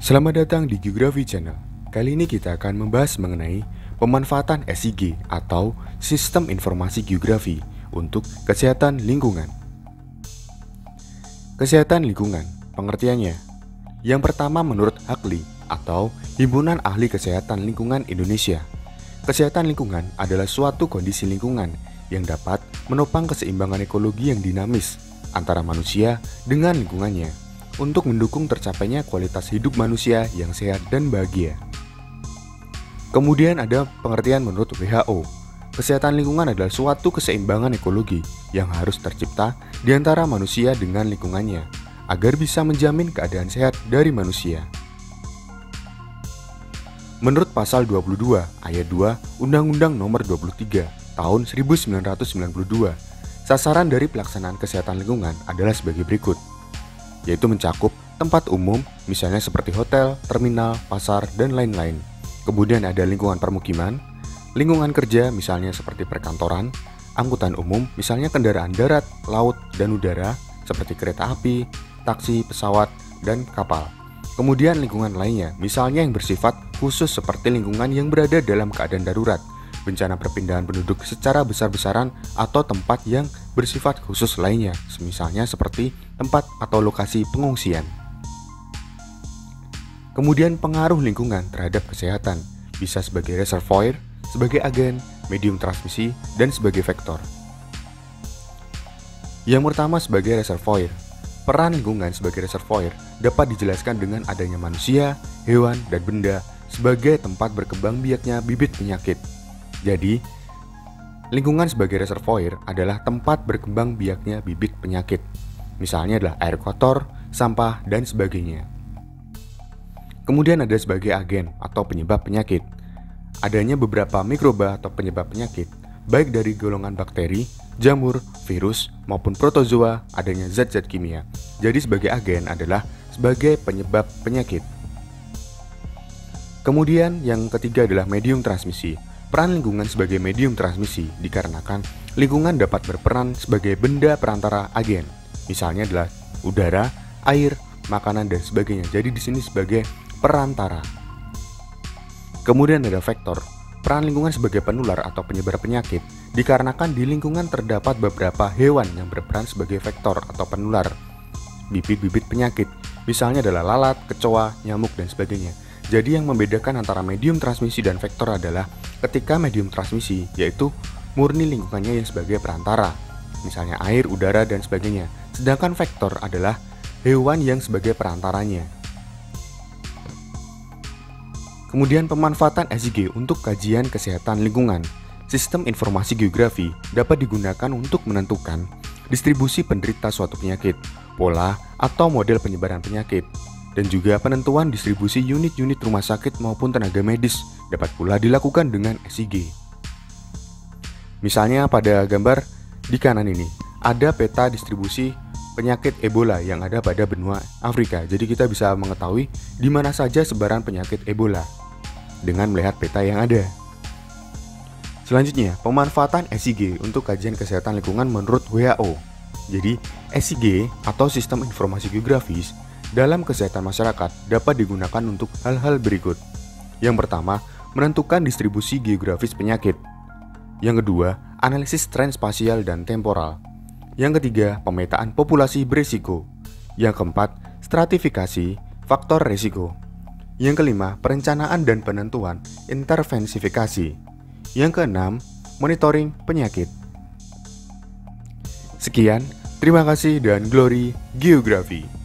Selamat datang di Geografi Channel. Kali ini kita akan membahas mengenai pemanfaatan SIG atau Sistem Informasi Geografi untuk kesehatan lingkungan. Kesehatan lingkungan, pengertiannya. Yang pertama menurut HAKLI atau Himpunan Ahli Kesehatan Lingkungan Indonesia. Kesehatan lingkungan adalah suatu kondisi lingkungan yang dapat menopang keseimbangan ekologi yang dinamis antara manusia dengan lingkungannya, untuk mendukung tercapainya kualitas hidup manusia yang sehat dan bahagia. Kemudian ada pengertian menurut WHO. Kesehatan lingkungan adalah suatu keseimbangan ekologi yang harus tercipta di antara manusia dengan lingkungannya, agar bisa menjamin keadaan sehat dari manusia. Menurut pasal 22 ayat 2 Undang-Undang Nomor 23 Tahun 1992, sasaran dari pelaksanaan kesehatan lingkungan adalah sebagai berikut, yaitu mencakup tempat umum, misalnya seperti hotel, terminal, pasar, dan lain-lain. Kemudian ada lingkungan permukiman, lingkungan kerja, misalnya seperti perkantoran, angkutan umum, misalnya kendaraan darat, laut, dan udara, seperti kereta api, taksi, pesawat, dan kapal. Kemudian lingkungan lainnya, misalnya yang bersifat khusus seperti lingkungan yang berada dalam keadaan darurat, bencana perpindahan penduduk secara besar-besaran, atau tempat yang bersifat khusus lainnya, misalnya seperti tempat atau lokasi pengungsian. Kemudian pengaruh lingkungan terhadap kesehatan bisa sebagai reservoir, sebagai agen, medium transmisi, dan sebagai vektor. Yang pertama sebagai reservoir. Peran lingkungan sebagai reservoir dapat dijelaskan dengan adanya manusia, hewan, dan benda sebagai tempat berkembang biaknya bibit penyakit. Jadi, lingkungan sebagai reservoir adalah tempat berkembang biaknya bibit penyakit. Misalnya adalah air kotor, sampah, dan sebagainya. Kemudian ada sebagai agen atau penyebab penyakit. Adanya beberapa mikroba atau penyebab penyakit, baik dari golongan bakteri, jamur, virus, maupun protozoa, adanya zat-zat kimia. Jadi sebagai agen adalah sebagai penyebab penyakit. Kemudian yang ketiga adalah medium transmisi. Peran lingkungan sebagai medium transmisi dikarenakan lingkungan dapat berperan sebagai benda perantara agen. Misalnya adalah udara, air, makanan, dan sebagainya. Jadi di sini sebagai perantara. Kemudian ada vektor. Peran lingkungan sebagai penular atau penyebar penyakit dikarenakan di lingkungan terdapat beberapa hewan yang berperan sebagai vektor atau penular bibit-bibit penyakit. Misalnya adalah lalat, kecoa, nyamuk, dan sebagainya. Jadi yang membedakan antara medium transmisi dan vektor adalah ketika medium transmisi yaitu murni lingkungannya yang sebagai perantara, misalnya air, udara, dan sebagainya. Sedangkan vektor adalah hewan yang sebagai perantaranya. Kemudian pemanfaatan SIG untuk kajian kesehatan lingkungan. Sistem informasi geografi dapat digunakan untuk menentukan distribusi penderita suatu penyakit, pola atau model penyebaran penyakit, dan juga penentuan distribusi unit-unit rumah sakit maupun tenaga medis dapat pula dilakukan dengan SIG. Misalnya pada gambar di kanan ini, ada peta distribusi penyakit Ebola yang ada pada benua Afrika. Jadi kita bisa mengetahui di mana saja sebaran penyakit Ebola dengan melihat peta yang ada. Selanjutnya, pemanfaatan SIG untuk kajian kesehatan lingkungan menurut WHO. Jadi, SIG atau Sistem Informasi Geografis dalam kesehatan masyarakat dapat digunakan untuk hal-hal berikut. Yang pertama, menentukan distribusi geografis penyakit. Yang kedua, analisis tren spasial dan temporal. Yang ketiga, pemetaan populasi berisiko. Yang keempat, stratifikasi faktor risiko. Yang kelima, perencanaan dan penentuan intervensifikasi. Yang keenam, monitoring penyakit. Sekian, terima kasih dan glory geografi.